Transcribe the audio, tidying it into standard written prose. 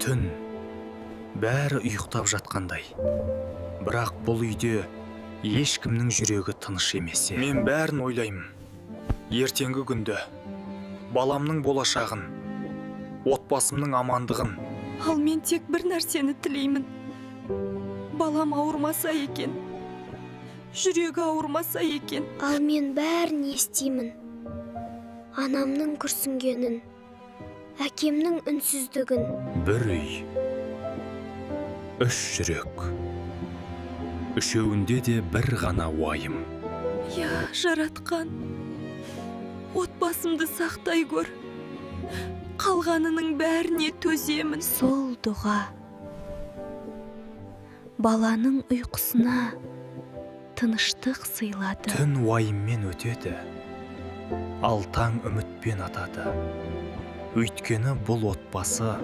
Түн бәрі ұйықтап жатқандай. Бірақ бұл үйде ешкімнің жүрегі тыныш емес. Мен бәрін ойлаймын. Ертеңгі күнді, баламның болашағын, отбасымның амандығын. Ал мен тек бір нәрсені тілеймін. Балам ауырмаса екен, жүрегі ауырмаса екен. Ал мен бәрін естимін. Анамның күрсінгенін, әкемнің үнсіздігін. Бір үй, үш жүрек. Үшеуінде де бір ғана уайым. Я, жаратқан, отбасымды сақтай көр. Қалғанының бәріне төземін. Сол дұға баланың ұйқысына тыныштық сыйлады. Түн уайыммен өтеді, ал таң үмітпен атады. Өйткені бұл отбасы